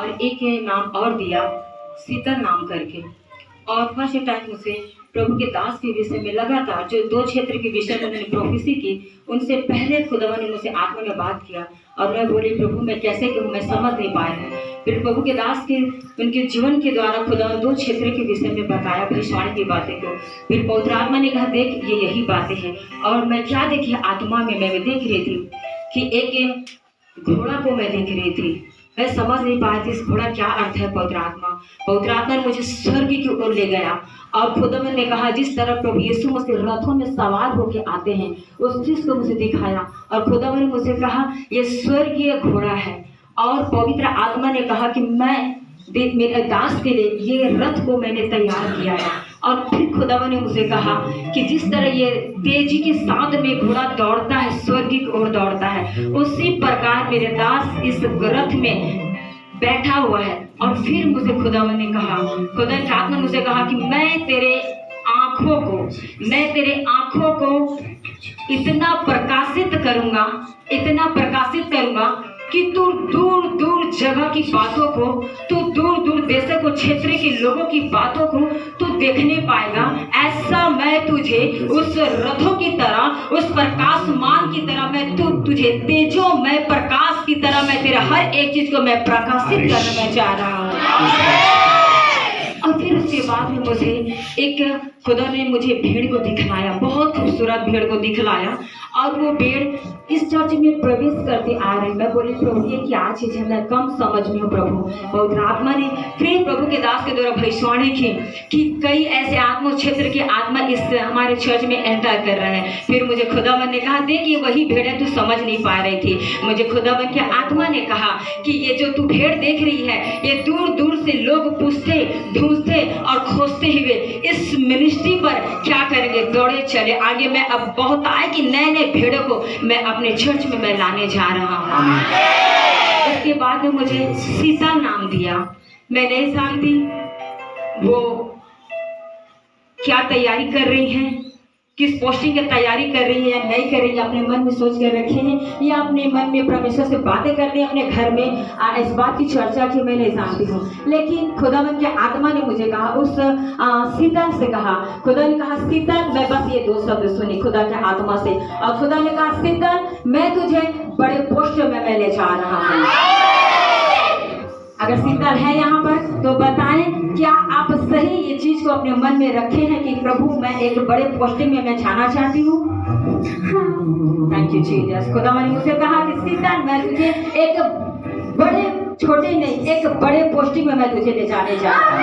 और एक नाम और दिया, शीतल नाम करके। और फर्स्ट टाइम मुझे प्रभु के दास के विषय में लगातार जो 2 क्षेत्र के विषय में उन्होंने प्रोफेसी की, उनसे पहले खुदावन ने मुझसे आत्मा में बात किया और मैं बोली प्रभु मैं कैसे कहूँ, मैं समझ नहीं पाया हूँ। फिर प्रभु के दास के उनके जीवन के द्वारा खुदावन 2 क्षेत्र के विषय में बताया भविष्यवाणी की बातें को। फिर पवित्र आत्मा ने कहा देख ये यही बातें हैं। और मैं क्या देखी आत्मा में मैं देख रही थी कि एक घोड़ा को मैं देख रही थी। मैं समझ नहीं पाया थी इस घोड़ा क्या अर्थ है। पवित्र आत्मा ने मुझे स्वर्ग की ओर ले गया और खुदावन ने कहा जिस तरह प्रभु यीशु मसीह रथों में सवार होकर आते हैं उस चीज को मुझे दिखाया। और खुदावन ने मुझे कहा ये स्वर्गीय घोड़ा है। और पवित्र आत्मा ने कहा कि मैं मेरे दास के लिए ये रथ को मैंने तैयार किया है। और फिर खुदावन ने मुझे कहा कि जिस तरह ये तेजी के साथ में घोड़ा दौड़ता है, स्वर्ग की ओर दौड़ता है, उसी प्रकार मेरे दास इस रथ में बैठा हुआ है। और फिर मुझे खुदावन ने कहा, खुदा की आत्मा ने मुझे कहा कि मैं तेरे आंखों को इतना प्रकाशित करूंगा कि तू दूर दूर जगह की बातों को, तू दूर दूर देशों को, क्षेत्र के लोगों की बातों को तू देखने पाएगा। ऐसा मैं तुझे उस रथों की तरह, उस प्रकाशमान की तरह मैं तुझे तेजों में प्रकाश की तरह मैं तेरा हर एक चीज को मैं प्रकाशित करना मैं चाह रहा हूँ। और फिर उसके बाद में मुझे एक खुदा ने मुझे भीड़ को दिखलाया, बहुत खूबसूरत भीड़ को दिखलाया। और वो भीड़ इस चर्च में प्रवेश करते आ रही। मैं बोली प्रभु ये क्या चीज़ है, मैं कम समझ में हूँ प्रभु। पवित्र आत्मा ने फिर प्रभु के दास के द्वारा भविष्यवाणी की कि कई ऐसे आत्मा क्षेत्र के आत्मा इस हमारे चर्च में एंटर कर रहे हैं। फिर मुझे खुदावन ने कहा देख ये वही भीड़ है, तू समझ नहीं पा रही थी। मुझे खुदावन के आत्मा ने कहा कि ये जो तू भीड़ देख रही है ये दूर दूर से लोग पूछते, ढूंढते और खोजते हुए इस मिनिस्ट्री पर क्या करेंगे, दौड़े चले आगे। मैं अब बहुत आए कि नए नए भेड़ों को मैं अपने चर्च में मैं लाने जा रहा हूँ। उसके बाद में मुझे शीतल नाम दिया। मैं नहीं जानती वो क्या तैयारी कर रही हैं, किस पोस्टिंग की तैयारी कर रही है या नहीं कर रही है, अपने मन में सोच कर रखे हैं या अपने मन में परमेश्वर से बातें करते हैं अपने घर में इस बात की चर्चा की मैं नहीं जानती हूँ। लेकिन खुदावन के आत्मा ने मुझे कहा, उस शीतल से कहा, खुदा ने कहा शीतल, मैं बस ये 2 शब्द सुनी खुदा के आत्मा से। और खुदा ने कहा शीतल मैं तुझे बड़े पोस्ट में मैं ले जा रहा हूँ। अगर शीतल है यहाँ पर तो बताएं क्या आप सही ये चीज को अपने मन में रखे हैं कि प्रभु मैं एक बड़े पोस्टिंग में मैं जाना चाहती हूँ। Thank you Jesus. खुदा ने मुझे कहा कि शीतल मैं तुझे एक बड़े, छोटे नहीं, एक बड़े पोस्टिंग में मैं तुझे ले जाने जा रहा हूँ।